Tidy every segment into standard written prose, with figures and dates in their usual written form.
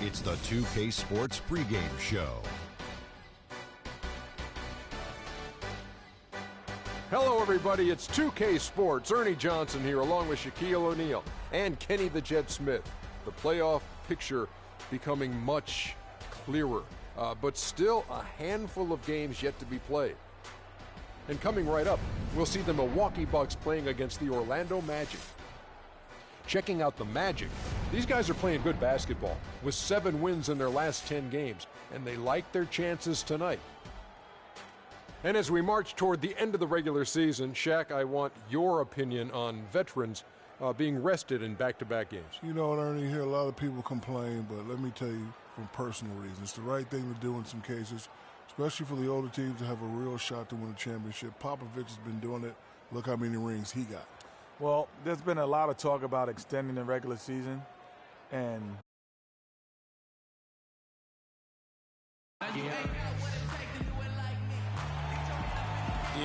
It's the 2K Sports pregame show. Hello, everybody. It's 2K Sports. Ernie Johnson here, along with Shaquille O'Neal and Kenny the Jet Smith. The playoff picture becoming much clearer, but still a handful of games yet to be played. And coming right up, we'll see the Milwaukee Bucks playing against the Orlando Magic. Checking out the Magic, these guys are playing good basketball with 7 wins in their last 10 games, and they like their chances tonight. And as we march toward the end of the regular season, Shaq, I want your opinion on veterans being rested in back-to-back games. You know what, Ernie, you hear a lot of people complain, but let me tell you from personal reasons, it's the right thing to do in some cases, especially for the older teams to have a real shot to win a championship. Popovich has been doing it. Look how many rings he got. Well, there's been a lot of talk about extending the regular season, and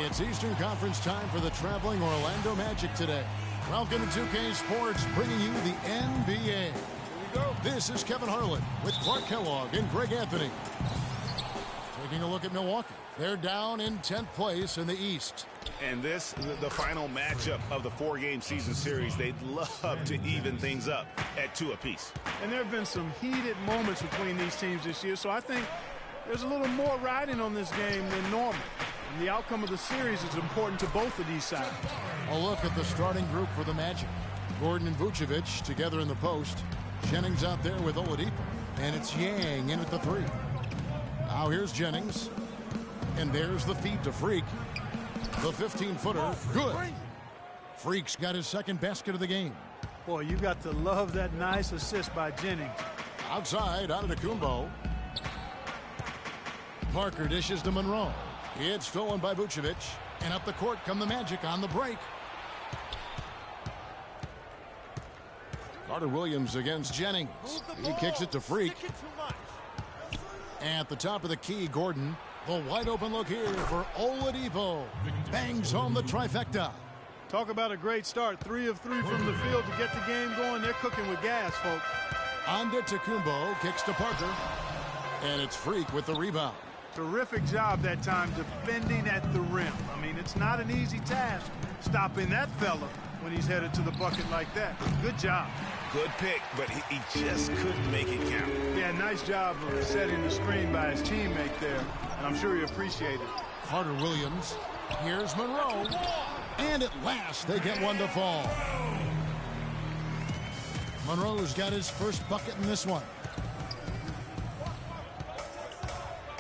it's Eastern Conference time for the traveling Orlando Magic today. Welcome to 2K Sports, bringing you the NBA. Here we go. This is Kevin Harlan with Clark Kellogg and Greg Anthony. Taking a look at Milwaukee. They're down in 10th place in the East. And this, the final matchup of the 4-game season series. They'd love to even things up at 2 apiece. And there have been some heated moments between these teams this year, so I think there's a little more riding on this game than normal. And the outcome of the series is important to both of these sides. A look at the starting group for the Magic. Gordon and Vucevic together in the post. Jennings out there with Oladipo. And it's Yang in at the 3. Now here's Jennings. And there's the feed to Freak. The 15-footer, good. Freak's got his second basket of the game. Boy, you got to love that nice assist by Jennings. Outside, Antetokounmpo. Parker dishes to Monroe. It's stolen by Vucevic. And up the court come the Magic on the break. Carter Williams against Jennings. He kicks it to Freak. At the top of the key, Gordon. The wide open look here for Oladipo. Bangs home the trifecta. Talk about a great start. 3 of 3 from the field to get the game going. They're cooking with gas, folks. Antetokounmpo kicks to Parker. And it's Freak with the rebound. Terrific job that time defending at the rim. I mean, it's not an easy task stopping that fella when he's headed to the bucket like that. Good job. Good pick, but he just couldn't make it count. Yeah, nice job of setting the screen by his teammate there, and I'm sure he appreciated it. Carter Williams. Here's Monroe. And at last, they get one to fall. Monroe's got his first bucket in this one.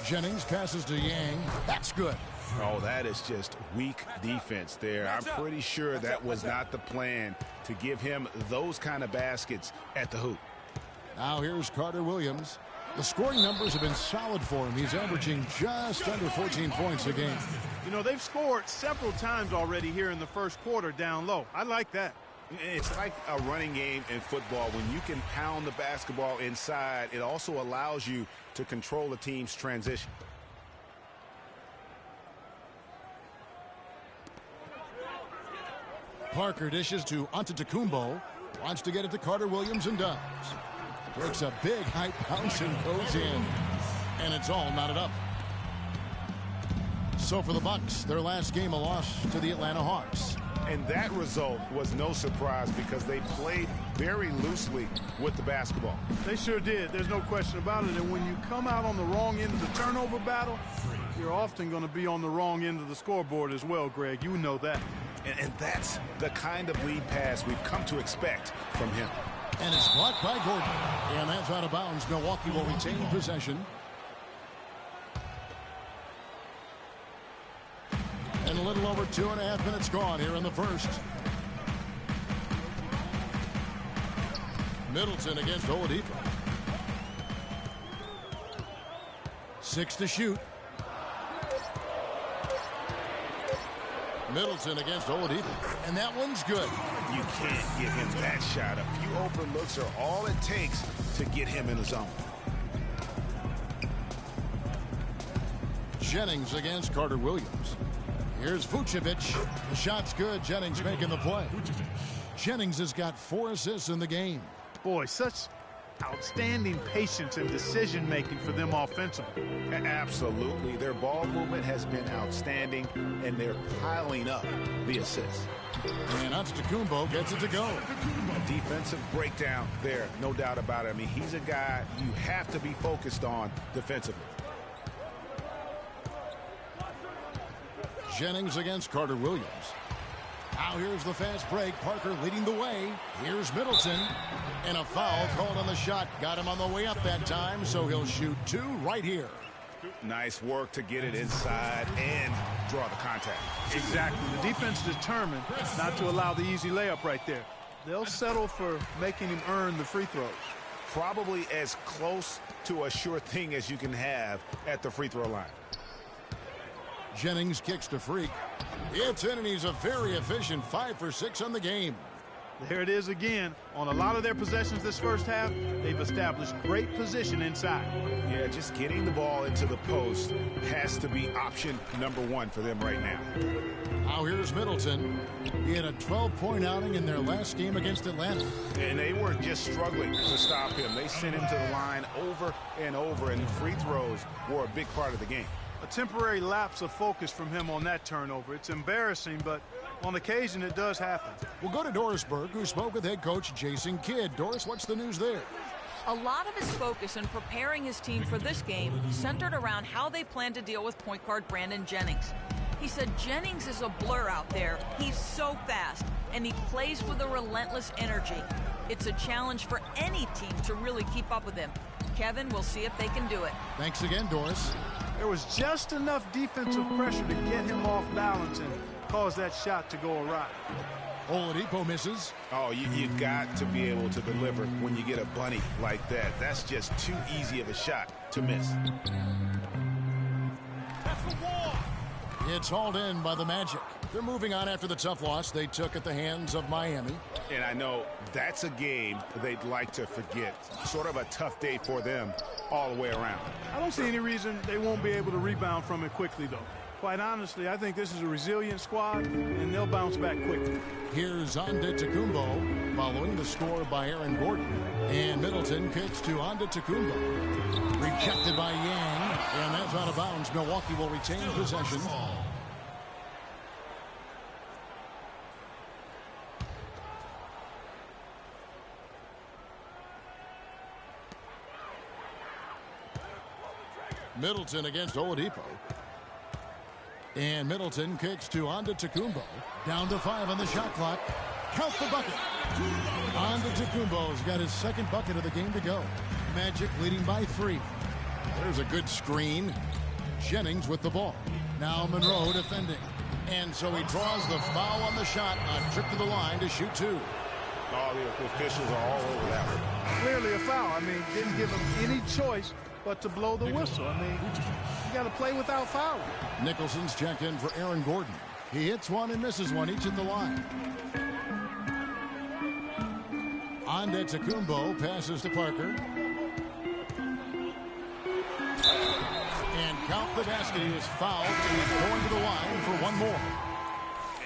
Jennings passes to Yang. That's good. Oh, that is just weak defense there. I'm pretty sure that was not the plan to give him those kind of baskets at the hoop. Now here's Carter Williams. The scoring numbers have been solid for him. He's averaging just under 14 points a game. You know, they've scored several times already here in the first quarter down low. I like that. It's like a running game in football. When you can pound the basketball inside, it also allows you to control the team's transition. Parker dishes to Antetokounmpo. Wants to get it to Carter Williams and does. Takes a big high bounce and goes in. And it's all knotted up. So for the Bucks, their last game a loss to the Atlanta Hawks. And that result was no surprise because they played very loosely with the basketball. They sure did. There's no question about it. And when you come out on the wrong end of the turnover battle, you're often going to be on the wrong end of the scoreboard as well, Greg. You know that. And that's the kind of lead pass we've come to expect from him. And it's blocked by Gordon. And that's out of bounds. Milwaukee will retain possession. And a little over 2.5 minutes gone here in the first. Middleton against Oladipo. 6 to shoot. Middleton against Oladipo. And that one's good. You can't give him that shot. A few open looks are all it takes to get him in the zone. Jennings against Carter Williams. Here's Vucevic. The shot's good. Jennings making the play. Jennings has got 4 assists in the game. Boy, such outstanding patience and decision-making for them offensively. Absolutely. Their ball movement has been outstanding, and they're piling up the assists. And Antetokounmpo gets it to go. A defensive breakdown there, no doubt about it. I mean, he's a guy you have to be focused on defensively. Jennings against Carter Williams. Now here's the fast break. Parker leading the way. Here's Middleton. And a foul called on the shot. Got him on the way up that time, so he'll shoot 2 right here. Nice work to get it inside and draw the contact. Exactly. The defense determined not to allow the easy layup right there. They'll settle for making him earn the free throws. Probably as close to a sure thing as you can have at the free throw line. Jennings kicks to Freak. It's in, and he's a very efficient 5 for 6 on the game. There it is again. On a lot of their possessions this first half, they've established great position inside. Yeah, just getting the ball into the post has to be option number 1 for them right now. Now here's Middleton. He had a 12-point outing in their last game against Atlanta. And they were just struggling to stop him. They sent him to the line over and over, and free throws were a big part of the game. A temporary lapse of focus from him on that turnover. It's embarrassing, but on occasion it does happen. We'll go to Dorisburg, who spoke with head coach Jason Kidd. Doris, what's the news there? A lot of his focus in preparing his team for this game centered around how they plan to deal with point guard Brandon Jennings. He said Jennings is a blur out there. He's so fast, and he plays with a relentless energy. It's a challenge for any team to really keep up with him. Kevin, we'll see if they can do it. Thanks again, Doris. There was just enough defensive pressure to get him off balance and cause that shot to go awry. Oladipo misses. Oh, you've got to be able to deliver when you get a bunny like that. That's just too easy of a shot to miss. It's hauled in by the Magic. They're moving on after the tough loss they took at the hands of Miami. And I know that's a game they'd like to forget. Sort of a tough day for them all the way around. I don't see any reason they won't be able to rebound from it quickly, though. Quite honestly, I think this is a resilient squad, and they'll bounce back quickly. Here's Antetokounmpo following the score by Aaron Gordon. And Middleton kicks to Antetokounmpo. Rejected by Yang, and that's out of bounds. Milwaukee will retain possession. Middleton against Oladipo. And Middleton kicks to Antetokounmpo. Down to 5 on the shot clock. Count the bucket. Antetokounmpo's got his second bucket of the game to go. Magic leading by 3. There's a good screen. Jennings with the ball. Now Monroe defending. And so he draws the foul on the shot. A trip to the line to shoot 2. All the officials are all over that one. Clearly a foul. I mean, didn't give him any choice but to blow the whistle. I mean, you got to play without fouling. Nicholson's checked in for Aaron Gordon. He hits one and misses one, each at the line. Antetokounmpo passes to Parker. And count the basket. He is fouled, and he's going to the line for one more.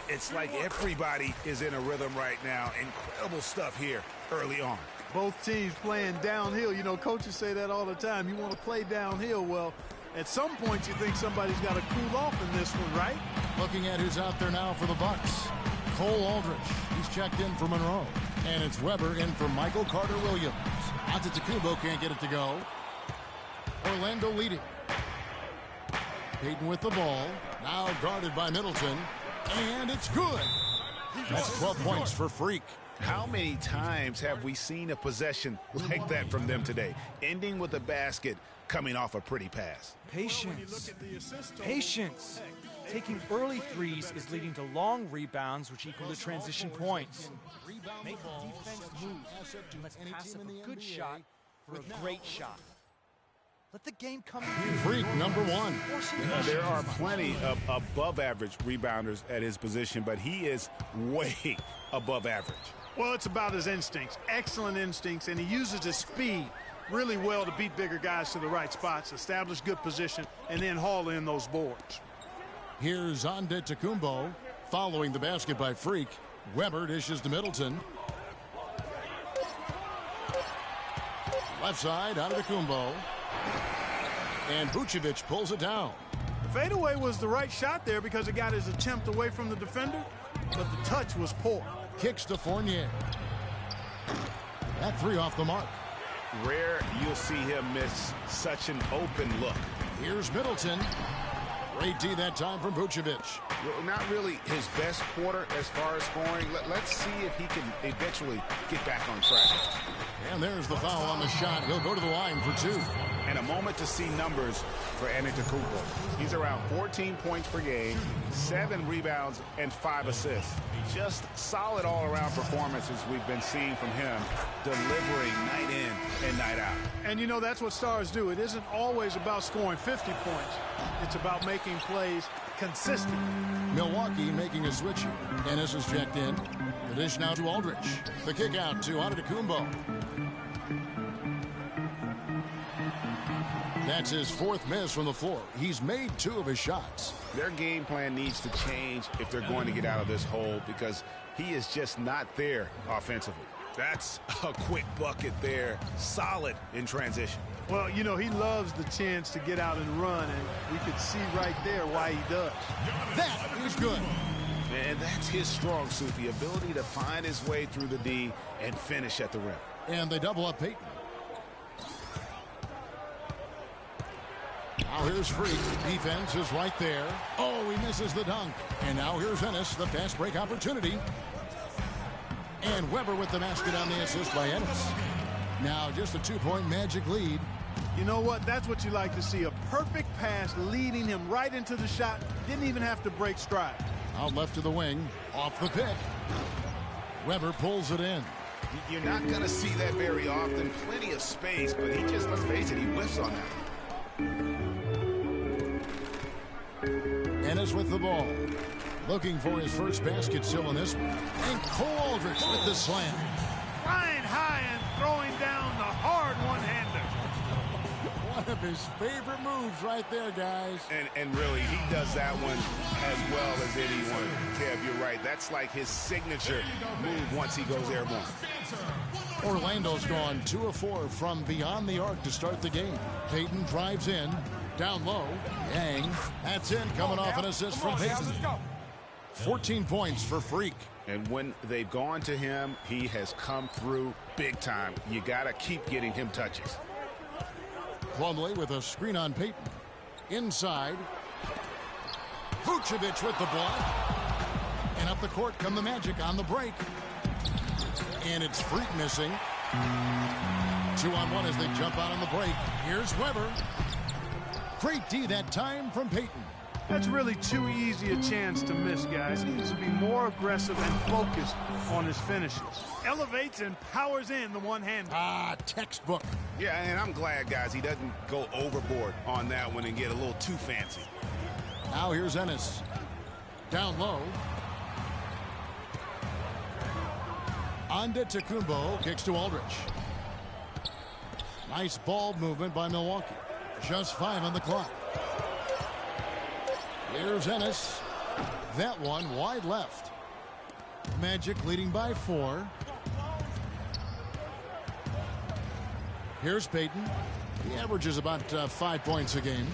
It's like everybody is in a rhythm right now. Incredible stuff here early on. Both teams playing downhill. You know, coaches say that all the time. You want to play downhill. Well, at some point you think somebody's got to cool off in this one, right? Looking at who's out there now for the Bucks. Cole Aldrich. He's checked in for Monroe. And it's Weber in for Michael Carter-Williams. Antetokounmpo can't get it to go. Orlando leading. Payton with the ball. Now guarded by Middleton. And it's good. That's 12 points for Freak. How many times have we seen a possession like that from them today? Ending with a basket, coming off a pretty pass. Patience. Patience. Taking early threes is leading to long rebounds, which equal to transition points. Make the defense move, and let's pass up a good shot for a great shot. Let the game come to you. Freak number 1. There are plenty of above-average rebounders at his position, but he is way above average. Well, it's about his instincts. Excellent instincts, and he uses his speed really well to beat bigger guys to the right spots, establish good position, and then haul in those boards. Here's Antetokounmpo following the basket by Freak. Weber dishes to Middleton. Left side, Antetokounmpo. And Vucevic pulls it down. The fadeaway was the right shot there because it got his attempt away from the defender, but the touch was poor. Kicks to Fournier. That 3 off the mark. Rare you'll see him miss such an open look. Here's Middleton. Great D that time from Vucevic. Well, not really his best quarter as far as scoring. Let's see if he can eventually get back on track. And there's the foul on the shot. He'll go to the line for 2. And a moment to see numbers for Antetokounmpo. He's around 14 points per game, 7 rebounds, and 5 assists. Just solid all-around performances we've been seeing from him, delivering night in and night out. And you know, that's what stars do. It isn't always about scoring 50 points. It's about making plays consistent. Milwaukee making a switch here. Ennis is checked in. The dish now to Aldridge. The kick out to Antetokounmpo. That's his 4th miss from the floor. He's made 2 of his shots. Their game plan needs to change if they're going to get out of this hole because he is just not there offensively. That's a quick bucket there. Solid in transition. Well, you know, he loves the chance to get out and run, and we could see right there why he does. That is good. And that's his strong suit, the ability to find his way through the D and finish at the rim. And they double up Peyton. Now here's Freak. Defense is right there. Oh, he misses the dunk. And now here's Ennis, the fast break opportunity. And Weber with the basket on the assist by Ennis. Now just a 2-point Magic lead. You know what? That's what you like to see. A perfect pass leading him right into the shot. Didn't even have to break stride. Out left to the wing. Off the pick. Weber pulls it in. You're not going to see that very often. Plenty of space, but he just, let's face it, he whiffs on that. Ennis with the ball. Looking for his first basket still in this one. And Cole Aldridge with the slam. Flying high and throwing down the hard one-hander. One of his favorite moves right there, guys. And really, he does that one as well as anyone. Kev, you're right. That's like his signature move once he goes airborne. Orlando's gone 2 of 4 from beyond the arc to start the game. Peyton drives in. Down low. Yang. That's in. Coming off an assist from Peyton. 14 points for Freak. And when they've gone to him, he has come through big time. You got to keep getting him touches. Plumlee with a screen on Peyton. Inside. Vucevic with the block. And up the court come the Magic on the break. And it's Freak missing. 2-on-1 as they jump out on the break. Here's Weber. Great D that time from Peyton. That's really too easy a chance to miss, guys. He needs to be more aggressive and focused on his finishes. Elevates and powers in the one-hander. Textbook. Yeah, and I'm glad, guys, he doesn't go overboard on that one and get a little too fancy. Now here's Ennis. Down low. Antetokounmpo kicks to Aldridge. Nice ball movement by Milwaukee. Just 5 on the clock. Here's Ennis. That one wide left. Magic leading by 4. Here's Peyton. He averages about 5 points a game.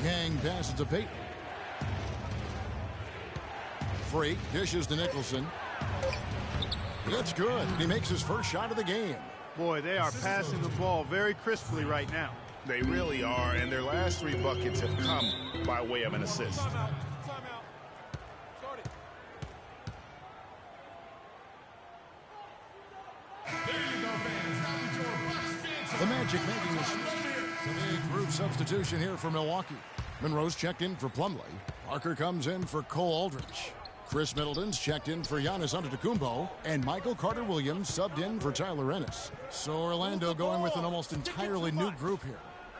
Yang passes to Peyton. Freak dishes to Nicholson. It's good. He makes his first shot of the game. Boy, they are passing the ball very crisply right now. They really are, and their last 3 buckets have come by way of an assist. The Magic making this big group substitution here for Milwaukee. Monroe's checked in for Plumlee. Parker comes in for Cole Aldridge. Chris Middleton's checked in for Giannis Antetokounmpo, and Michael Carter-Williams subbed in for Tyler Ennis. So Orlando going with an almost entirely new group here.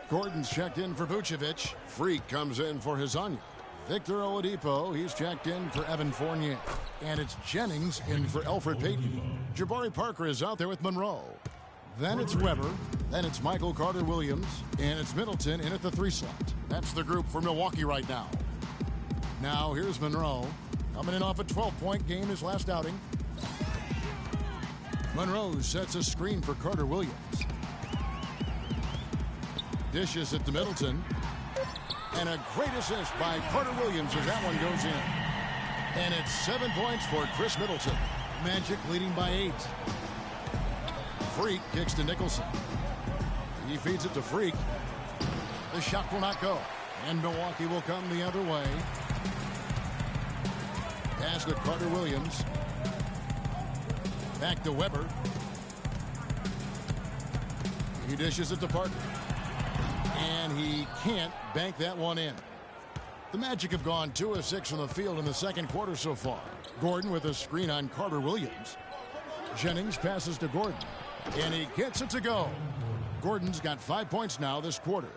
Gordon's checked in for Vucevic. Freak comes in for Hezonja. Victor Oladipo, he's checked in for Evan Fournier. And it's Jennings in for Elfrid Payton. Jabari Parker is out there with Monroe. Then it's Weber. Then it's Michael Carter-Williams. And it's Middleton in at the 3 slot. That's the group for Milwaukee right now. Now here's Monroe. Coming in off a 12-point game his last outing. Monroe sets a screen for Carter Williams. Dishes it to Middleton. And a great assist by Carter Williams as that one goes in. And it's 7 points for Chris Middleton. Magic leading by 8. Freak kicks to Nicholson. He feeds it to Freak. The shot will not go. And Milwaukee will come the other way. Pass to Carter Williams. Back to Weber. He dishes it to Parker. And he can't bank that one in. The Magic have gone 2 of 6 from the field in the second quarter so far. Gordon with a screen on Carter Williams. Jennings passes to Gordon. And he gets it to go. Gordon's got 5 points now this quarter.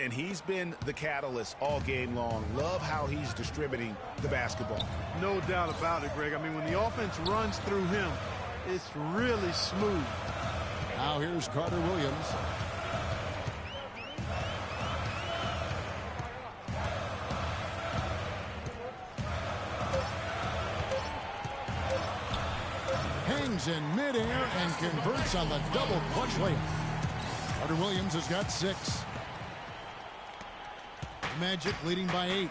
And he's been the catalyst all game long. Love how he's distributing the basketball. No doubt about it, Greg. I mean, when the offense runs through him, it's really smooth. Now here's Carter Williams. Hangs in midair and converts on the double clutch layup. Carter Williams has got 6. Magic leading by 8.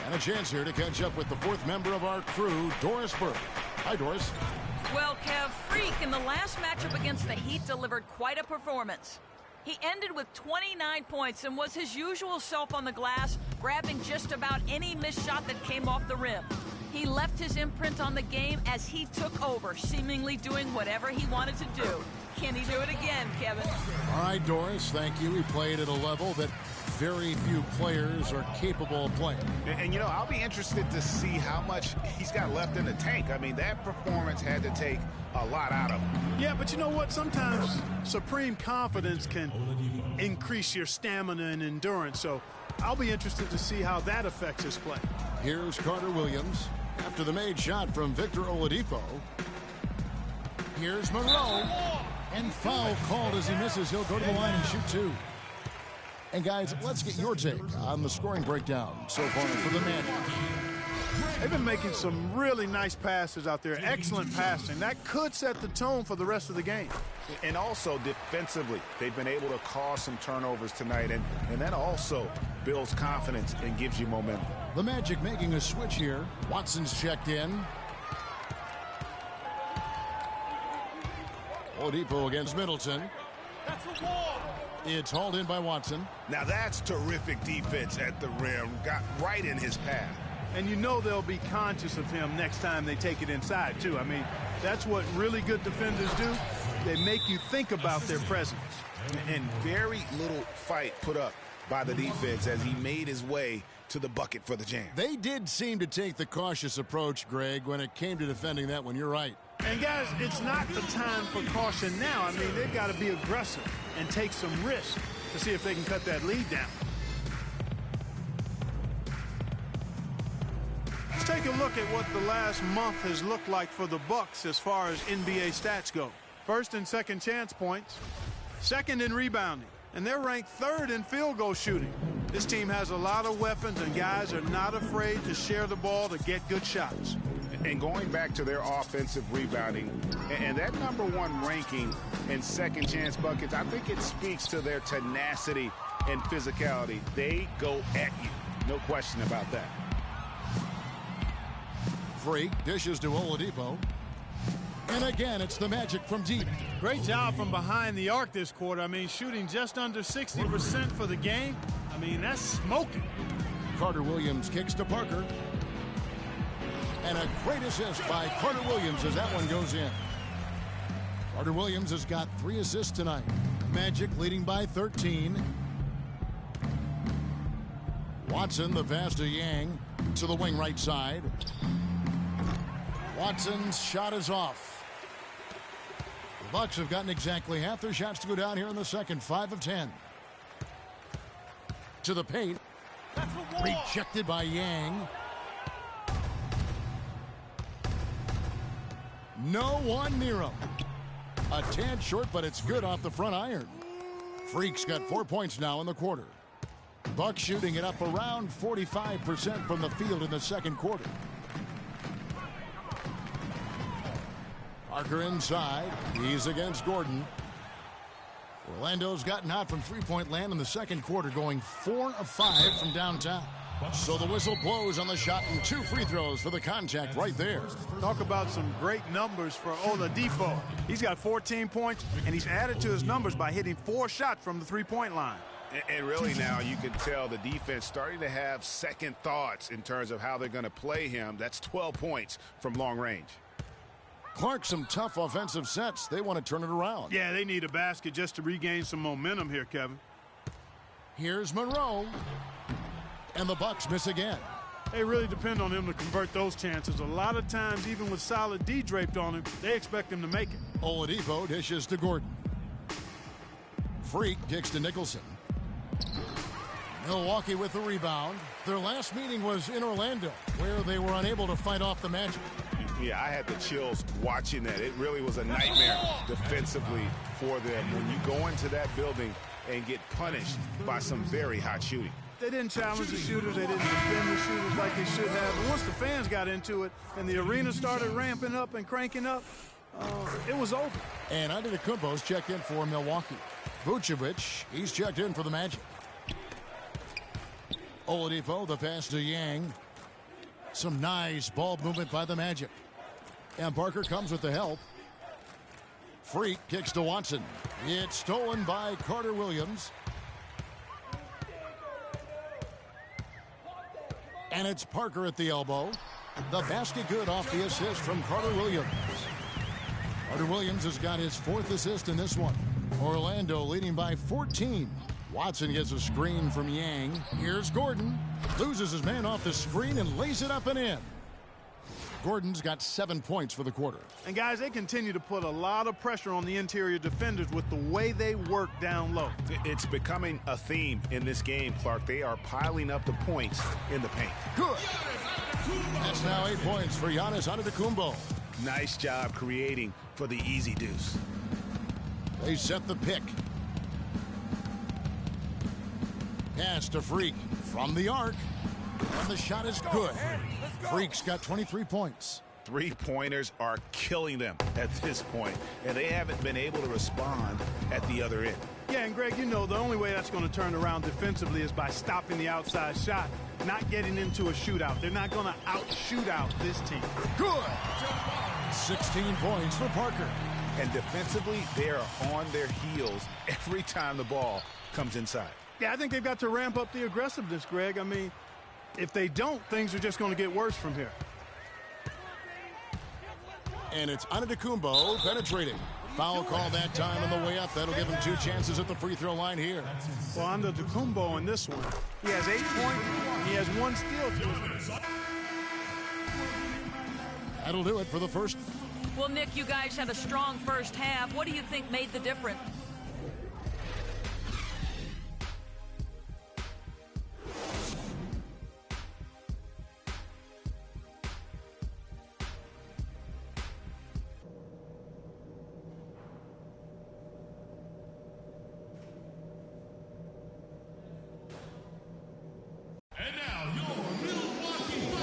And a chance here to catch up with the 4th member of our crew, Doris Burke. Hi, Doris. Well, Kev, Freak in the last matchup against the Heat delivered quite a performance. He ended with 29 points and was his usual self on the glass, grabbing just about any missed shot that came off the rim. He left his imprint on the game as he took over, seemingly doing whatever he wanted to do. Can he do it again, Kevin? All right, Doris, thank you. He played at a level that very few players are capable of playing. And you know, I'll be interested to see how much he's got left in the tank. I mean, that performance had to take a lot out of him. Yeah, but you know what? Sometimes supreme confidence can increase your stamina and endurance. So I'll be interested to see how that affects his play. Here's Carter Williams after the made shot from Victor Oladipo. Here's Monroe. And foul called as he misses. He'll go to the line and shoot 2. And guys, let's get your take on the scoring breakdown so far for the Magic. They've been making some really nice passes out there. Excellent passing. That could set the tone for the rest of the game. And also defensively, they've been able to cause some turnovers tonight. And that also builds confidence and gives you momentum. The Magic making a switch here. Watson's checked in. Oladipo against Middleton. That's a wall. It's hauled in by Watson. Now that's terrific defense at the rim. Got right in his path. And you know they'll be conscious of him next time they take it inside, too. I mean, that's what really good defenders do. They make you think about their presence. And very little fight put up by the defense as he made his way to the bucket for the jam. They did seem to take the cautious approach, Greg, when it came to defending that one. You're right. And, guys, it's not the time for caution now. I mean, they've got to be aggressive and take some risks to see if they can cut that lead down. Let's take a look at what the last month has looked like for the Bucks as far as NBA stats go. First and second chance points, second in rebounding, and they're ranked 3rd in field goal shooting. This team has a lot of weapons, and guys are not afraid to share the ball to get good shots. And going back to their offensive rebounding and that #1 ranking in second chance buckets, I think it speaks to their tenacity and physicality. They go at you. No question about that. Freak dishes to Oladipo. And again, it's the Magic from deep. Great job from behind the arc this quarter. I mean, shooting just under 60% for the game. I mean, that's smoking. Carter Williams kicks to Parker. And a great assist by Carter Williams as that one goes in. Carter Williams has got 3 assists tonight. Magic leading by 13. Watson, the pass to Yang to the wing right side. Watson's shot is off. The Bucks have gotten exactly half their shots to go down here in the second. 5 of 10. To the paint. Rejected by Yang. No one near him. A tad short, but it's good off the front iron. Freak's got 4 points now in the quarter. Bucks shooting it up around 45% from the field in the second quarter. Parker inside. He's against Gordon. Orlando's gotten hot from three-point land in the second quarter, going 4 of 5 from downtown. So the whistle blows on the shot and 2 free throws for the contact right there. Talk about some great numbers for Oladipo. He's got 14 points, and he's added to his numbers by hitting 4 shots from the three-point line. And really now you can tell the defense starting to have second thoughts in terms of how they're going to play him. That's 12 points from long range. Clark, some tough offensive sets. They want to turn it around. Yeah, they need a basket just to regain some momentum here, Kevin. Here's Monroe. And the Bucks miss again. They really depend on him to convert those chances. A lot of times, even with solid D draped on him, they expect him to make it. Oladipo dishes to Gordon. Freak kicks to Nicholson. Milwaukee with the rebound. Their last meeting was in Orlando, where they were unable to fight off the Magic. Yeah, I had the chills watching that. It really was a nightmare defensively for them when you go into that building and get punished by some very hot shooting. They didn't challenge the shooters. They didn't defend the shooters like they should have. But once the fans got into it and the arena started ramping up and cranking up, it was over. And Antetokounmpo's checked in for Milwaukee. Vucevic, he's checked in for the Magic. Oladipo, the pass to Yang. Some nice ball movement by the Magic. And Parker comes with the help. Freak kicks to Watson. It's stolen by Carter Williams. And it's Parker at the elbow. The basket good off the assist from Carter Williams. Carter Williams has got his 4th assist in this one. Orlando leading by 14. Watson gets a screen from Yang. Here's Gordon. Loses his man off the screen and lays it up and in. Gordon's got 7 points for the quarter. And guys, they continue to put a lot of pressure on the interior defenders with the way they work down low. It's becoming a theme in this game, Clark. They are piling up the points in the paint. Good. That's now 8 points for Giannis Antetokounmpo. Nice job creating for the easy deuce. They set the pick. Pass to Freak from the arc. And the shot is good. Freak's got 23 points. Three-pointers are killing them at this point, and they haven't been able to respond at the other end. Yeah, and Greg, you know, the only way that's going to turn around defensively is by stopping the outside shot, not getting into a shootout. They're not going to out-shoot out this team. Good. 16 points for Parker. And defensively, they are on their heels every time the ball comes inside. Yeah, I think they've got to ramp up the aggressiveness, Greg. I mean, if they don't, things are just going to get worse from here. And it's Antetokounmpo penetrating. Foul call that time on the way up. That'll give him 2 chances at the free throw line here. Well, Antetokounmpo in this one, he has 8 points. He has 1 steal to his name. That'll do it for the first. Well, Nick, you guys had a strong first half. What do you think made the difference?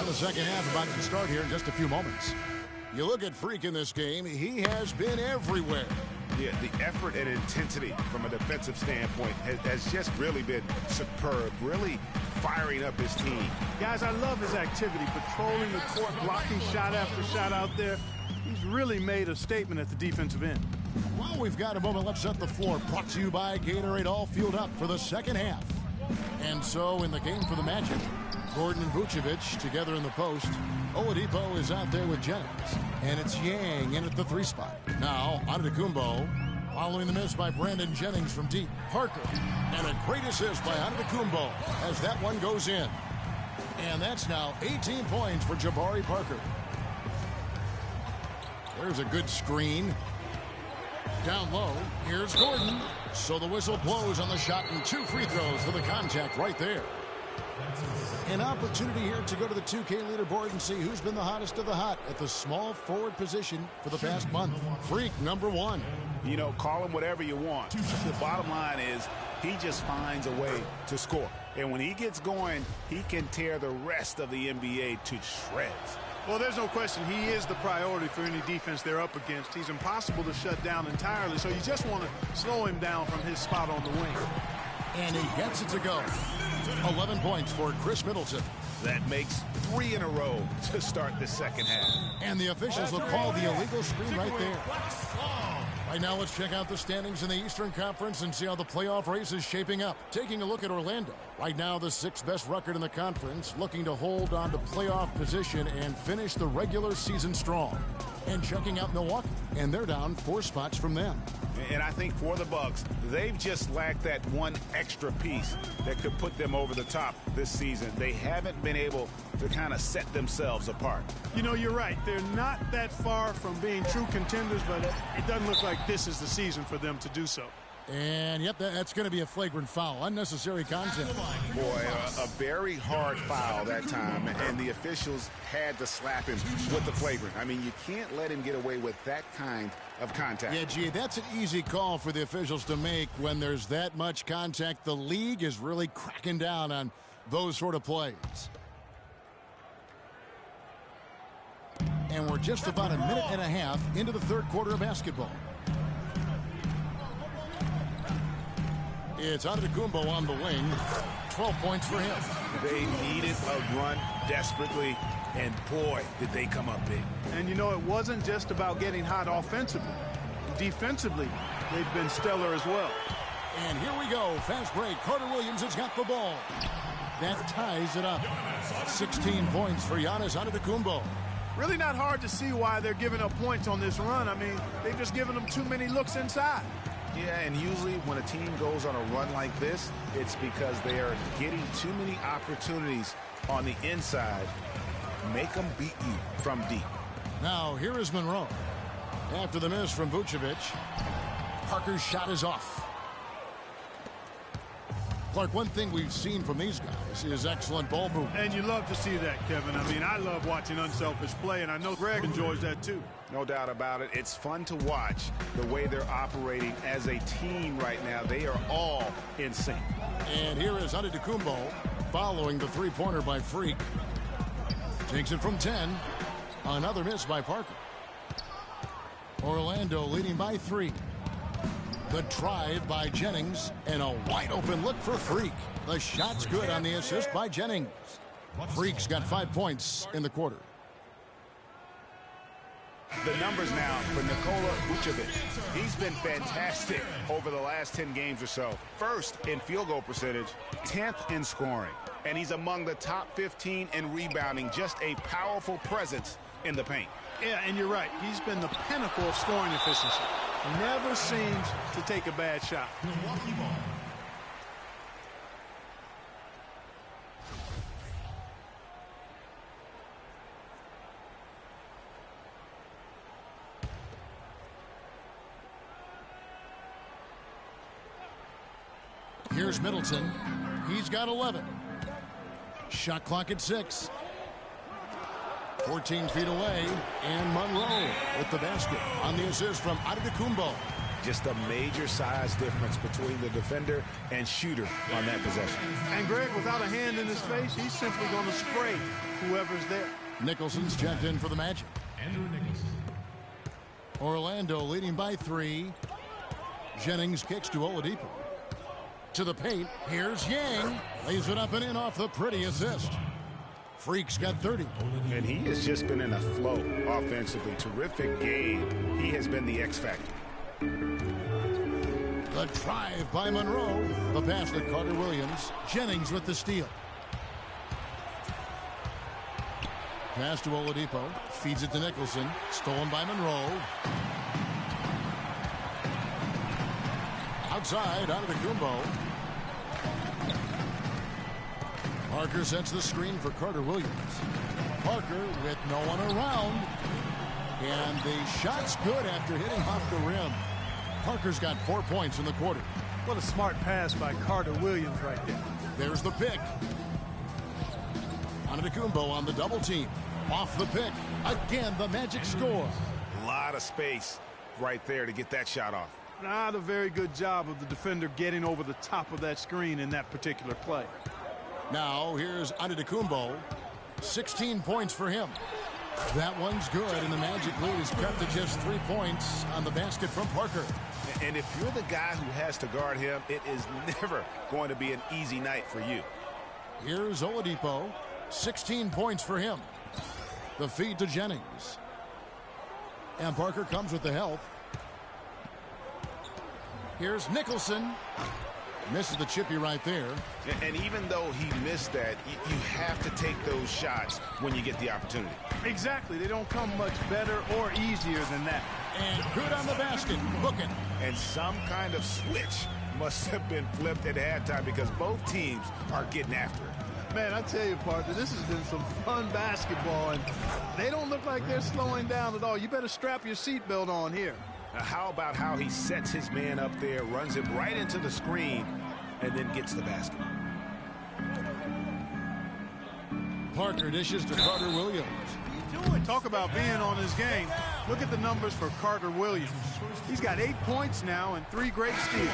The second half about to start here in just a few moments. You look at Freak in this game, he has been everywhere. Yeah, the effort and intensity from a defensive standpoint has just really been superb, really firing up his team. Guys, I love his activity, patrolling the court, blocking shot after shot out there. He's really made a statement at the defensive end. Well, we've got a moment. Let's set the floor. Brought to you by Gatorade, all fueled up for the second half. And so in the game for the Magic, Gordon and Vucevic together in the post. Oladipo is out there with Jennings. And it's Yang in at the 3 spot. Now, Antetokounmpo following the miss by Brandon Jennings from deep. Parker. And a great assist by Antetokounmpo as that one goes in. And that's now 18 points for Jabari Parker. There's a good screen. Down low, here's Gordon. So the whistle blows on the shot and 2 free throws for the contact right there. An opportunity here to go to the 2K leaderboard and see who's been the hottest of the hot at the small forward position for the past month. Freak number 1. You know, call him whatever you want. The bottom line is he just finds a way to score. And when he gets going, he can tear the rest of the NBA to shreds. Well, there's no question he is the priority for any defense they're up against. He's impossible to shut down entirely, so you just want to slow him down from his spot on the wing. And he gets it to go. 11 points for Chris Middleton. That makes 3 in a row to start the second half. And the officials will call the illegal screen right there. Right now, let's check out the standings in the Eastern Conference and see how the playoff race is shaping up. Taking a look at Orlando. Right now, the 6th best record in the conference, looking to hold on to playoff position and finish the regular season strong. And checking out Milwaukee, and they're down 4 spots from them. And I think for the Bucks, they've just lacked that one extra piece that could put them over the top this season. They haven't been able to kind of set themselves apart. You know, you're right. They're not that far from being true contenders, but it doesn't look like this is the season for them to do so. And, yep, that's going to be a flagrant foul. Unnecessary contact. Boy, a very hard foul that time, and the officials had to slap him with the flagrant. I mean, you can't let him get away with that kind of contact. Yeah, gee, that's an easy call for the officials to make when there's that much contact. The league is really cracking down on those sort of plays. And we're just about a minute and a half into the third quarter of basketball. It's Antetokounmpo on the wing. 12 points for him. They needed a run desperately, and boy, did they come up big. And you know, it wasn't just about getting hot offensively. Defensively, they've been stellar as well. And here we go. Fast break. Carter Williams has got the ball. That ties it up. 16 points for Giannis Antetokounmpo. Really not hard to see why they're giving up points on this run. I mean, they've just given them too many looks inside. Yeah, and usually when a team goes on a run like this, it's because they are getting too many opportunities on the inside. Make them beat you from deep. Now, here is Monroe. After the miss from Vucevic, Parker's shot is off. Clark, one thing we've seen from these guys is excellent ball movement. And you love to see that, Kevin. I mean, I love watching unselfish play, and I know Greg enjoys that too. No doubt about it. It's fun to watch the way they're operating as a team right now. They are all in sync. And here is Antetokounmpo following the three-pointer by Freak. Takes it from 10. Another miss by Parker. Orlando leading by 3. The drive by Jennings, and a wide-open look for Freak. The shot's good on the assist by Jennings. Freak's got 5 points in the quarter. The numbers now for Nikola Vucevic. He's been fantastic over the last 10 games or so. First in field goal percentage, 10th in scoring. And he's among the top 15 in rebounding. Just a powerful presence in the paint. Yeah, and you're right. He's been the pinnacle of scoring efficiency. Never seems to take a bad shot. Milwaukee ball. Here's Middleton. He's got 11. Shot clock at 6. 14 feet away, and Monroe with the basket on the assist from Antetokounmpo. Just a major size difference between the defender and shooter on that possession. And Greg, without a hand in his face, he's simply going to spray whoever's there. Nicholson's checked in for the Magic. Andrew Nicholson. Orlando leading by 3. Jennings kicks to Oladipo. To the paint, here's Yang. Lays it up and in off the pretty assist. Freak's got 30. And he has just been in a flow offensively. Terrific game. He has been the X factor. The drive by Monroe. The pass to Carter Williams. Jennings with the steal. Pass to Oladipo. Feeds it to Nicholson. Stolen by Monroe. Outside, Antetokounmpo. Parker sets the screen for Carter Williams. Parker with no one around. And the shot's good after hitting off the rim. Parker's got 4 points in the quarter. What a smart pass by Carter Williams right there. There's the pick. Antetokounmpo on the double team. Off the pick. Again, the Magic score. A lot of space right there to get that shot off. Not a very good job of the defender getting over the top of that screen in that particular play. Now, here's Antetokounmpo. 16 points for him. That one's good, and the Magic lead is cut to just 3 points on the basket from Parker. And if you're the guy who has to guard him, it is never going to be an easy night for you. Here's Oladipo. 16 points for him. The feed to Jennings. And Parker comes with the help. Here's Nicholson. Misses the chippy right there. And even though he missed that, you have to take those shots when you get the opportunity. Exactly. They don't come much better or easier than that. And good on the basket. Booking. And some kind of switch must have been flipped at halftime because both teams are getting after it. Man, I tell you, partner, this has been some fun basketball, and they don't look like they're slowing down at all. You better strap your seatbelt on here. Now, how about how he sets his man up there, runs it right into the screen, and then gets the basket? Parker dishes to Carter Williams. Talk about being on his game. Look at the numbers for Carter Williams. He's got 8 points now and 3 great steals.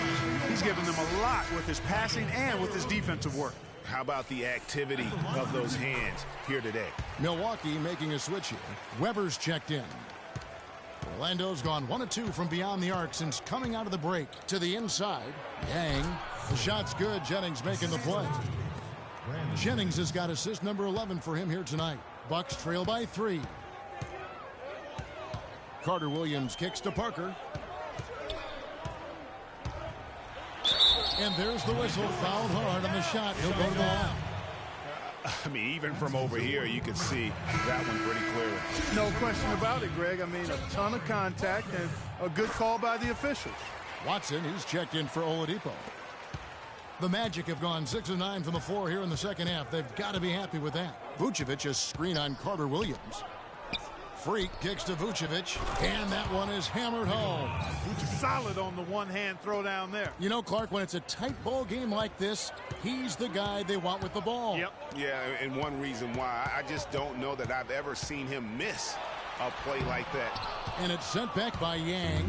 He's given them a lot with his passing and with his defensive work. How about the activity of those hands here today? Milwaukee making a switch here. Weber's checked in. Orlando's gone 1 of 2 from beyond the arc since coming out of the break. To the inside. Yang. The shot's good. Jennings making the play. Jennings has got assist number 11 for him here tonight. Bucks trail by 3. Carter Williams kicks to Parker. And there's the whistle. Fouled hard on the shot. He'll go to the line. I mean, even from over here, you can see that one pretty clearly. No question about it, Greg. I mean, a ton of contact and a good call by the officials. Watson, he's checked in for Oladipo. The Magic have gone 6 of 9 from the floor here in the second half. They've got to be happy with that. Vucevic a screen on Carter Williams. Freak kicks to Vucevic, and that one is hammered home. Solid on the one-hand throw down there. You know, Clark, when it's a tight ball game like this, he's the guy they want with the ball. Yep. Yeah, and one reason why, I just don't know that I've ever seen him miss a play like that. And it's sent back by Yang.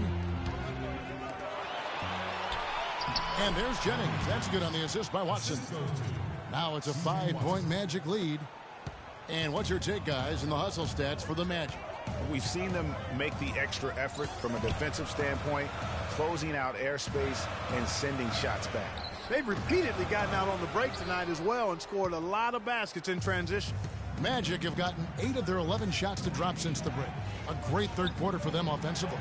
And there's Jennings. That's good on the assist by Watson. Now it's a 5-point Magic lead. And what's your take, guys, in the hustle stats for the Magic? We've seen them make the extra effort from a defensive standpoint, closing out airspace and sending shots back. They've repeatedly gotten out on the break tonight as well and scored a lot of baskets in transition. Magic have gotten 8 of their 11 shots to drop since the break. A great third quarter for them offensively.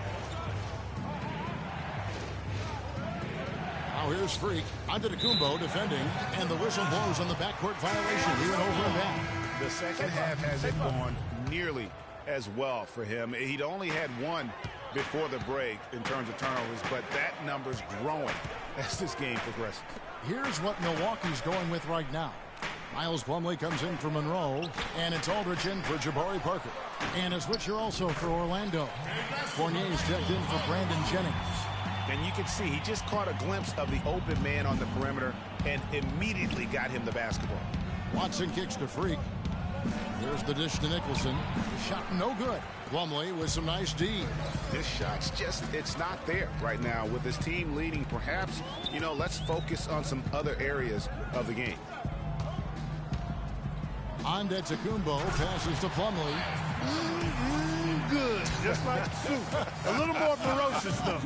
Now here's Freak. Antetokounmpo defending, and the whistle blows on the backcourt violation. He went over and back. The second half hasn't gone nearly as well for him. He'd only had 1 before the break in terms of turnovers, but that number's growing as this game progresses. Here's what Milwaukee's going with right now. Miles Plumlee comes in for Monroe, and it's Aldridge in for Jabari Parker. And a switcher also for Orlando. Fournier's checked in for Brandon Jennings. And you can see he just caught a glimpse of the open man on the perimeter and immediately got him the basketball. Watson kicks to Freak. Here's the dish to Nicholson. Shot no good. Plumlee with some nice D. This shot's just, it's not there right now. With his team leading, perhaps, you know, let's focus on some other areas of the game. Antetokounmpo passes to Plumlee. Good, just like soup. A little more ferocious, though.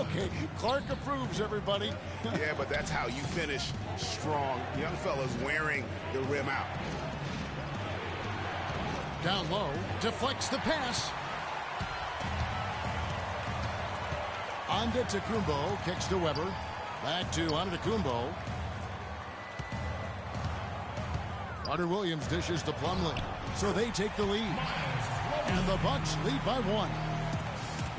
Okay, Clark approves, everybody. Yeah, but that's how you finish strong. Young fella's wearing the rim out. Down low, deflects the pass. Antetokounmpo kicks to Weber. Back to Antetokounmpo. Carter Williams dishes to Plumlee. So they take the lead. And the Bucks lead by 1.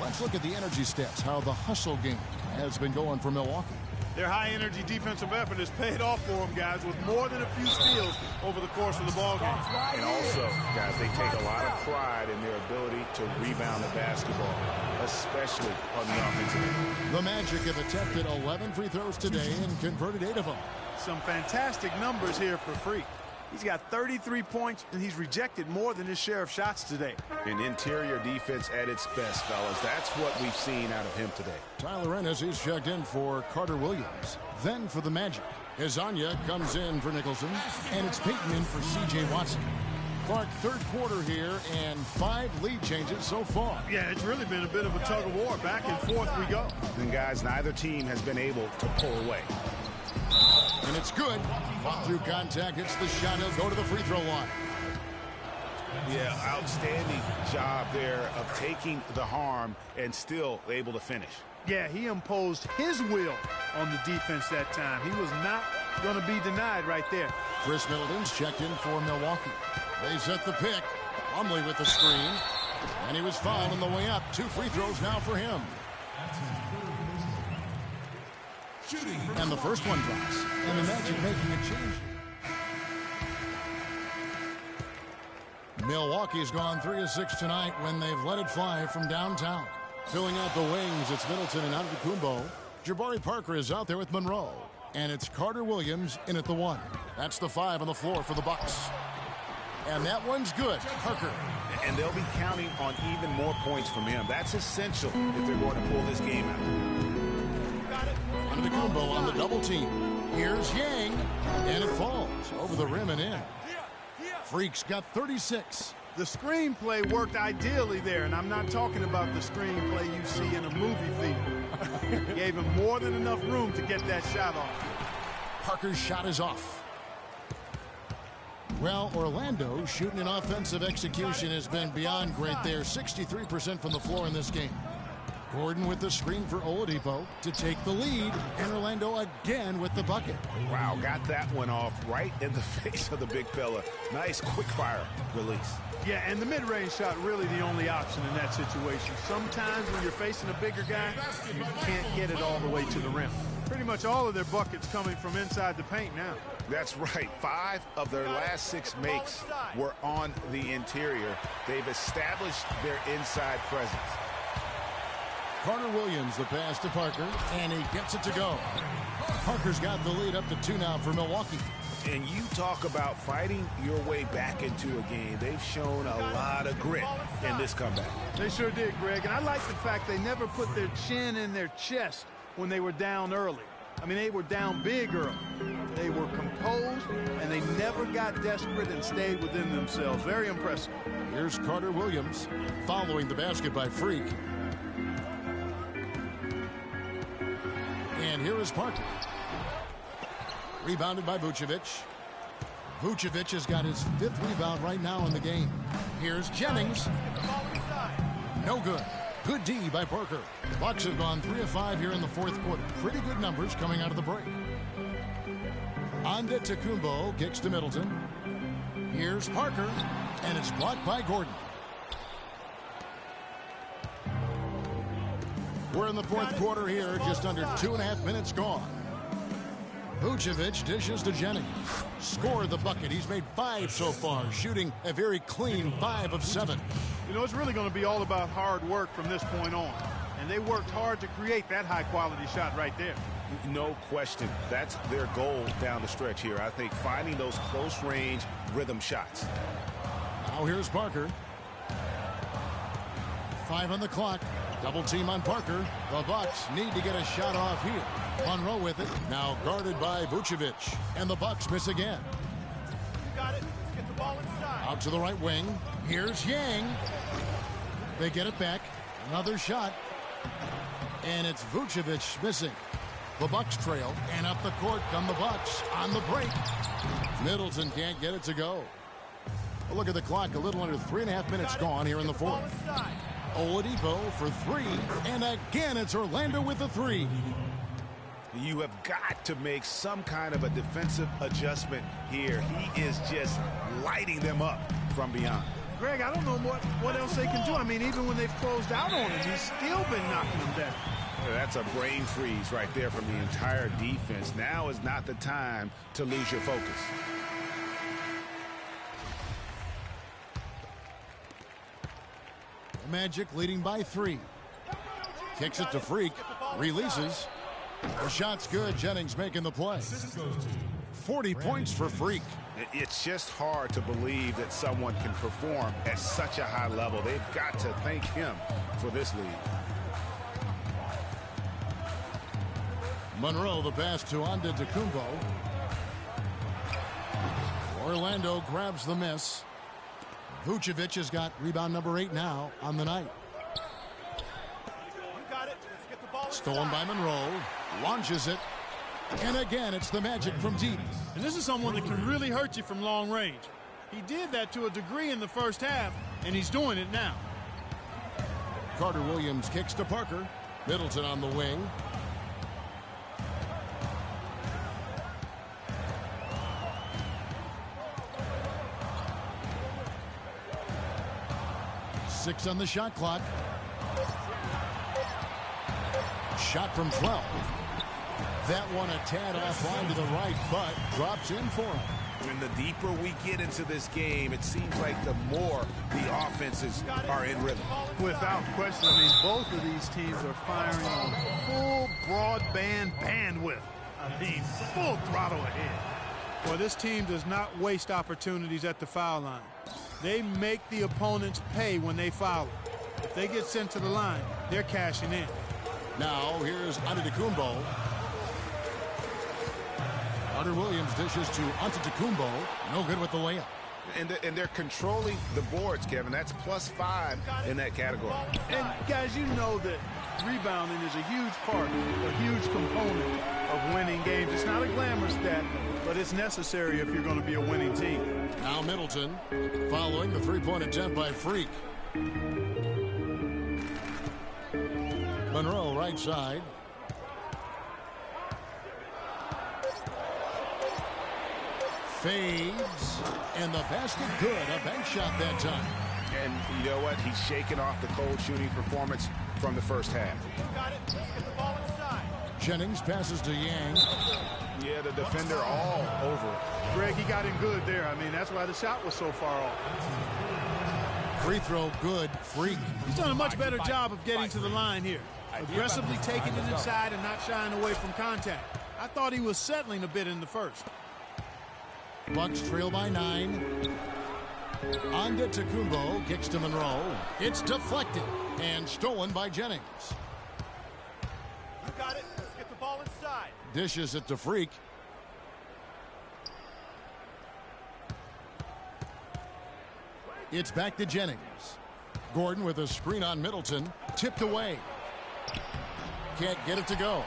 Let's look at the energy stats, how the hustle game has been going for Milwaukee. Their high-energy defensive effort has paid off for them, guys, with more than a few steals over the course of the ballgame. And also, guys, they take a lot of pride in their ability to rebound the basketball, especially on the offensive end. The Magic have attempted 11 free throws today and converted 8 of them. Some fantastic numbers here for Freak. He's got 33 points, and he's rejected more than his share of shots today. An interior defense at its best, fellas. That's what we've seen out of him today. Tyler Ennis is checked in for Carter Williams. Then for the Magic, Hezonja comes in for Nicholson, and it's Payton in for C.J. Watson. Clark, third quarter here, and 5 lead changes so far. Yeah, it's really been a bit of a tug of war. Back and forth we go. And guys, neither team has been able to pull away. And it's good. Fought through contact, hits the shot. He'll go to the free throw line. Yeah, outstanding job there of taking the harm and still able to finish. Yeah, he imposed his will on the defense that time. He was not going to be denied right there. Chris Middleton's checked in for Milwaukee. They set the pick. Plumlee with the screen. And he was fouled on the way up. 2 free throws now for him. And the first one drops. And the Magic making a change. Milwaukee's gone 3 of 6 tonight when they've let it fly from downtown. Filling out the wings, it's Middleton and Antetokounmpo. Jabari Parker is out there with Monroe. And it's Carter Williams in at the 1. That's the 5 on the floor for the Bucks. And that one's good. Parker. And they'll be counting on even more points from him. That's essential if they're going to pull this game out. Antetokounmpo on the double team. Here's Yang. And it falls over the rim and in. Freak's got 36. The screenplay worked ideally there, and I'm not talking about the screenplay you see in a movie theater. Gave him more than enough room to get that shot off. Parker's shot is off. Well, Orlando shooting an offensive execution has been beyond great there. 63% from the floor in this game. Gordon with the screen for Oladipo to take the lead, and Orlando again with the bucket. Wow, got that one off right in the face of the big fella. Nice quick fire release. Yeah, and the mid-range shot really the only option in that situation. Sometimes when you're facing a bigger guy, you can't get it all the way to the rim. Pretty much all of their buckets coming from inside the paint now. That's right. 5 of their last 6 makes were on the interior. They've established their inside presence. Carter Williams, the pass to Parker, and he gets it to go. Parker's got the lead up to 2 now for Milwaukee. And you talk about fighting your way back into a game. They've shown a lot of grit in this comeback. They sure did, Greg. And I like the fact they never put their chin in their chest when they were down early. I mean, they were down big early. They were composed, and they never got desperate and stayed within themselves. Very impressive. Here's Carter Williams following the basket by Freak. And here is Parker. Rebounded by Vucevic. Vucevic has got his 5th rebound right now in the game. Here's Jennings. No good. Good D by Parker. The Bucks have gone 3 of 5 here in the 4th quarter. Pretty good numbers coming out of the break. Antetokounmpo kicks to Middleton. Here's Parker, and it's blocked by Gordon. We're in the 4th quarter here, just under 2.5 minutes gone. Vucevic dishes to Jennings. Scored the bucket. He's made 5 so far, shooting a very clean 5 of 7. You know, it's really going to be all about hard work from this point on. And they worked hard to create that high-quality shot right there. No question. That's their goal down the stretch here. I think finding those close-range rhythm shots. Now here's Parker. 5 on the clock. Double team on Parker. The Bucks need to get a shot off here. Monroe with it. Now guarded by Vucevic. And the Bucks miss again. You got it. Let's get the ball inside. Out to the right wing. Here's Yang. They get it back. Another shot. And it's Vucevic missing. The Bucks trail. And up the court come the Bucks on the break. Middleton can't get it to go. Well, look at the clock. A little under 3.5 minutes gone here in the 4th. Oladipo for 3. And again, it's Orlando with the 3. You have got to make some kind of a defensive adjustment here. He is just lighting them up from beyond. Greg, I don't know what else they can do. I mean, even when they've closed out on him, he's still been knocking them down. That's a brain freeze right there from the entire defense. Now is not the time to lose your focus. The Magic leading by 3. Kicks it to Freak. Releases. The shot's good. Jennings making the play. 40 points for Freak. It's just hard to believe that someone can perform at such a high level. They've got to thank him for this lead. Monroe, the pass to Antetokounmpo. Orlando grabs the miss. Vucevic has got rebound number 8 now on the night. Stolen by Monroe. Launches it. And again, it's the Magic from deep. And this is someone that can really hurt you from long range. He did that to a degree in the first half, and he's doing it now. Carter Williams kicks to Parker. Middleton on the wing. Six on the shot clock. Shot from 12. That one a tad offline to the right, but drops in for him. And the deeper we get into this game, it seems like the more the offenses are in rhythm. Without question, I mean, both of these teams are firing on full broadband bandwidth. I mean, full throttle ahead. Well, this team does not waste opportunities at the foul line. They make the opponents pay when they foul. If they get sent to the line, they're cashing in. Now, here's Antetokounmpo. Carter Williams dishes to Antetokounmpo. No good with the layup. And they're controlling the boards, Kevin. That's +5 in that category. And, guys, you know that rebounding is a huge part, a huge component of winning games. It's not a glamour stat, but it's necessary if you're going to be a winning team. Now Middleton following the three-point attempt by Freak. Monroe right side. Fades, and the basket good. A bank shot that time. And you know what? He's shaking off the cold shooting performance from the first half. Got it. Let's get the ball inside. Jennings passes to Yang. Yeah, the defender all over it. Greg, he got in good there. I mean, that's why the shot was so far off. Free throw good. Freak. He's done a much better job of getting to the line here. Aggressively taking it inside and not shying away from contact. I thought he was settling a bit in the first. Bucks trail by 9. Antetokounmpo kicks to Monroe. It's deflected and stolen by Jennings. You got it. Let's get the ball inside. Dishes it to Freak. It's back to Jennings. Gordon with a screen on Middleton. Tipped away. Can't get it to go.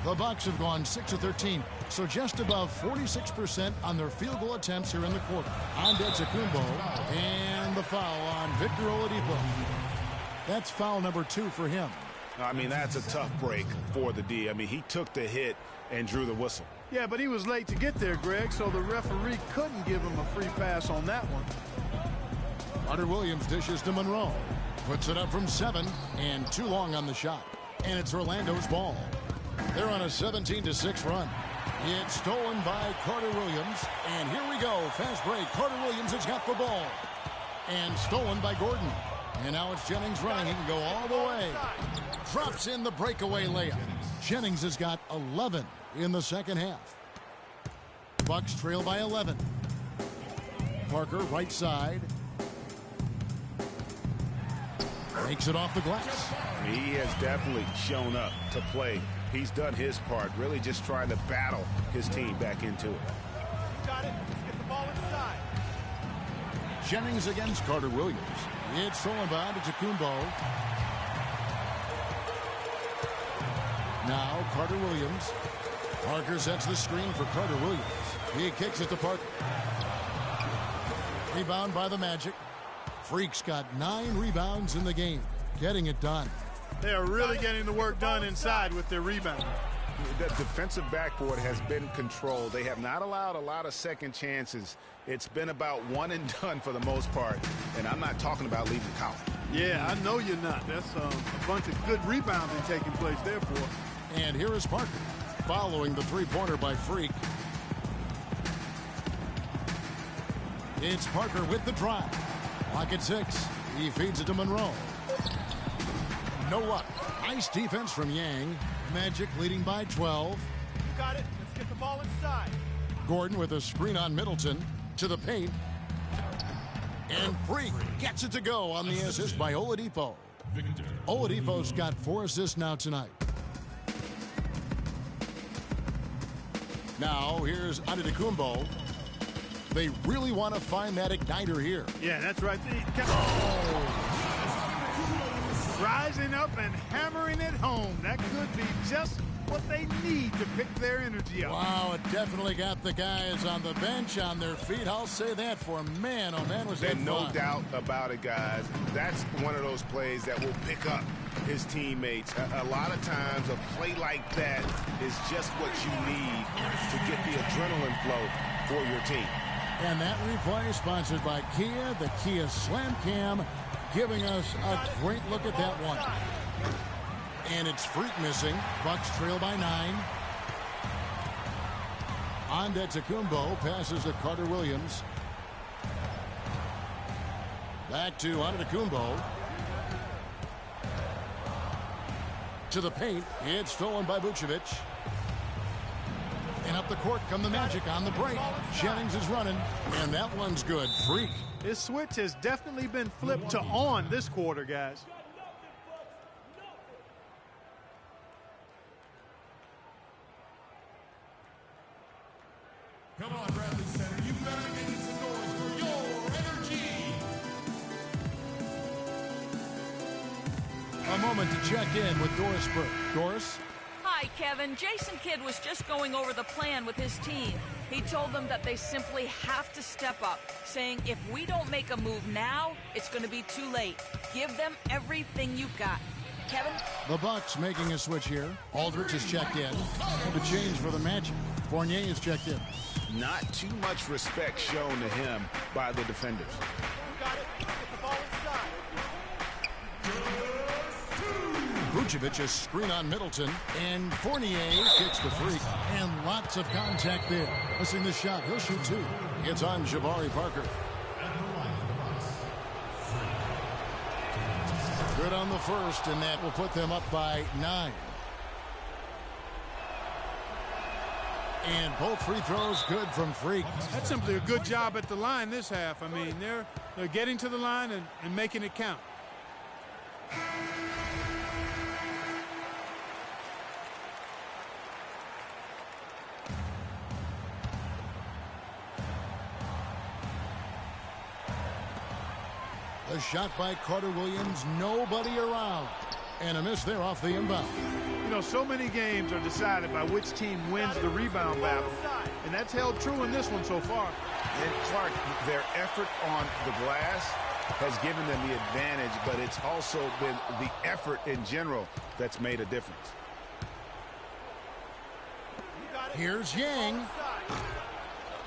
The Bucks have gone 6 of 13, so just above 46% on their field goal attempts here in the quarter. Antetokounmpo and the foul on Victor Oladipo. That's foul number 2 for him. I mean, that's a tough break for the D. I mean, he took the hit and drew the whistle. Yeah, but he was late to get there, Greg, so the referee couldn't give him a free pass on that one. Carter Williams dishes to Monroe. Puts it up from 7 and too long on the shot. And it's Orlando's ball. They're on a 17-6 run. It's stolen by Carter Williams. And here we go. Fast break. Carter Williams has got the ball. And stolen by Gordon. And now it's Jennings running. He can go all the way. Drops in the breakaway layup. Jennings has got 11 in the second half. Bucks trail by 11. Parker right side. Makes it off the glass. He has definitely shown up to play. He's done his part, really just trying to battle his team back into it. Got it. Let's get the ball inside. Jennings against Carter Williams. It's stolen by Antetokounmpo. Now Carter Williams. Parker sets the screen for Carter Williams. He kicks it to Parker. Rebound by the Magic. Freak's got 9 rebounds in the game. Getting it done. They are really getting the work done inside with their rebound. The defensive backboard has been controlled. They have not allowed a lot of second chances. It's been about one and done for the most part. And I'm not talking about leaving count. Yeah, I know you're not. That's a bunch of good rebounding taking place there, boy. And here is Parker following the three-pointer by Freak. It's Parker with the drive. Lock at 6. He feeds it to Monroe. No luck. Nice defense from Yang. Magic leading by 12. You got it. Let's get the ball inside. Gordon with a screen on Middleton to the paint. And Freak gets it to go on the assist by Oladipo. Oladipo's got 4 assists now tonight. Now here's Antetokounmpo. They really want to find that igniter here. Yeah, that's right. Rising up and hammering it home. That could be just what they need to pick their energy up. Wow, it definitely got the guys on the bench on their feet. I'll say that for man, oh man, was that fun. No doubt about it, guys. That's one of those plays that will pick up his teammates. A lot of times, a play like that is just what you need to get the adrenaline flow for your team. And that replay sponsored by Kia, the Kia Slam Cam, giving us a great look at that one. And it's Freak missing. Bucks trail by 9. Antetokounmpo passes to Carter Williams. Back to Antetokounmpo. To the paint. It's stolen by Vucevic. And up the court come the Magic on the break. Jennings is running. And that one's good. Freak. His switch has definitely been flipped to on this quarter, guys. Come on, Bradley Center. You better be making some noise for your energy. A moment to check in with Doris Burke. Doris? Hi, Kevin. Jason Kidd was just going over the plan with his team. He told them that they simply have to step up, saying if we don't make a move now, it's going to be too late. Give them everything you've got. Kevin? The Bucks making a switch here. Aldridge is checked in. And the change for the Magic. Fournier is checked in. Not too much respect shown to him by the defenders. Vucevic is screen on Middleton, and Fournier kicks the Freak, and lots of contact there. Missing the shot, he'll shoot 2. It's on Jabari Parker. Good on the first, and that will put them up by 9. And both free throws good from Freak. That's simply a good job at the line this half. I mean, they're getting to the line and making it count. A shot by Carter Williams, nobody around. And a miss there off the inbound. You know, so many games are decided by which team wins the rebound battle. And that's held true in this one so far. And Clark, their effort on the glass has given them the advantage, but it's also been the effort in general that's made a difference. Here's Yang.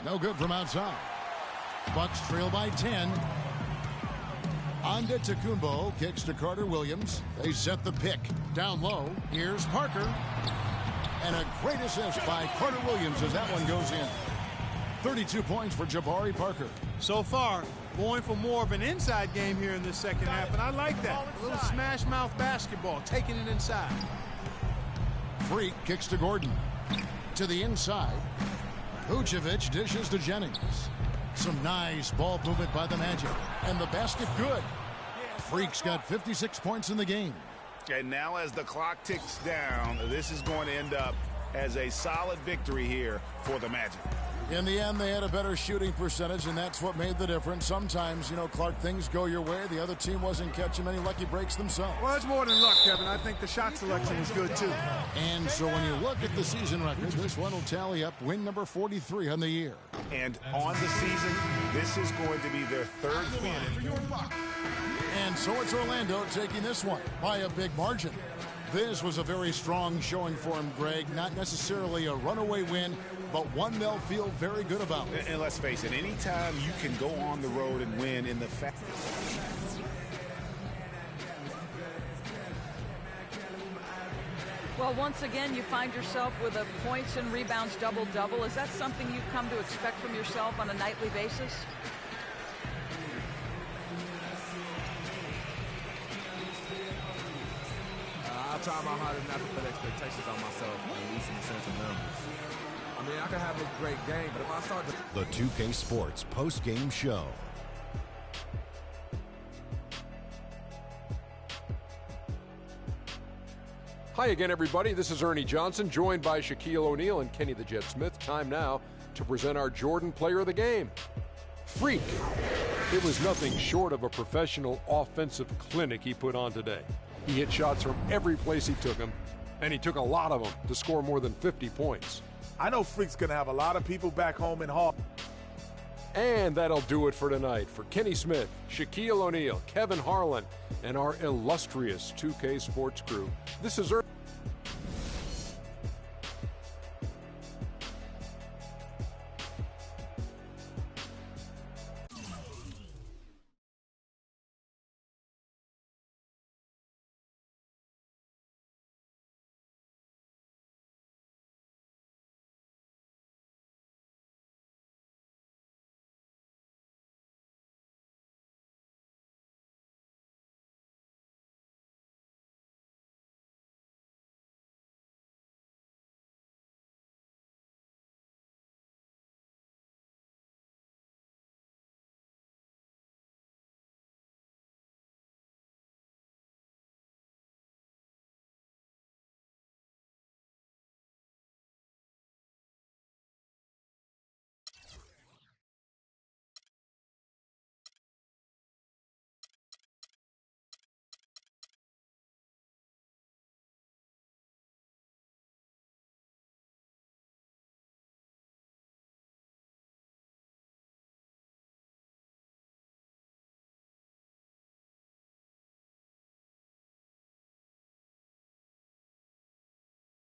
No good from outside. Bucks trail by 10. Antetokounmpo kicks to Carter Williams. They set the pick. Down low. Here's Parker. And a great assist by Carter Williams as that one goes in. 32 points for Jabari Parker. So far, going for more of an inside game here in this second half, and I like that. A little smash mouth basketball, taking it inside. Freak kicks to Gordon. To the inside. Vucevic dishes to Jennings. Some nice ball movement by the Magic. And the basket good. Freak's got 56 points in the game. And now as the clock ticks down, this is going to end up as a solid victory here for the Magic. In the end, they had a better shooting percentage, and that's what made the difference. Sometimes, you know, Clark, things go your way. The other team wasn't catching many lucky breaks themselves. Well, it's more than luck, Kevin. I think the shot selection was good, too. And so when you look at the season record, this one will tally up win number 43 on the year. And on the season, this is going to be their third win. And so it's Orlando taking this one by a big margin. This was a very strong showing for him, Greg. Not necessarily a runaway win, but one they'll feel very good about. And let's face it, anytime you can go on the road and win in the fact. Well, once again, you find yourself with a points and rebounds double-double. Is that something you've come to expect from yourself on a nightly basis? I try my hardest not to put expectations on myself, at least in the sense of numbers. I mean, I can have a great game, but if I start to... The 2K Sports post-game show. Hi again, everybody. This is Ernie Johnson, joined by Shaquille O'Neal and Kenny the Jet Smith. Time now to present our Jordan Player of the Game. Freak. It was nothing short of a professional offensive clinic he put on today. He hit shots from every place he took them, and he took a lot of them to score more than 50 points. I know Freak's going to have a lot of people back home in Hall. And that'll do it for tonight. For Kenny Smith, Shaquille O'Neal, Kevin Harlan, and our illustrious 2K Sports crew, this is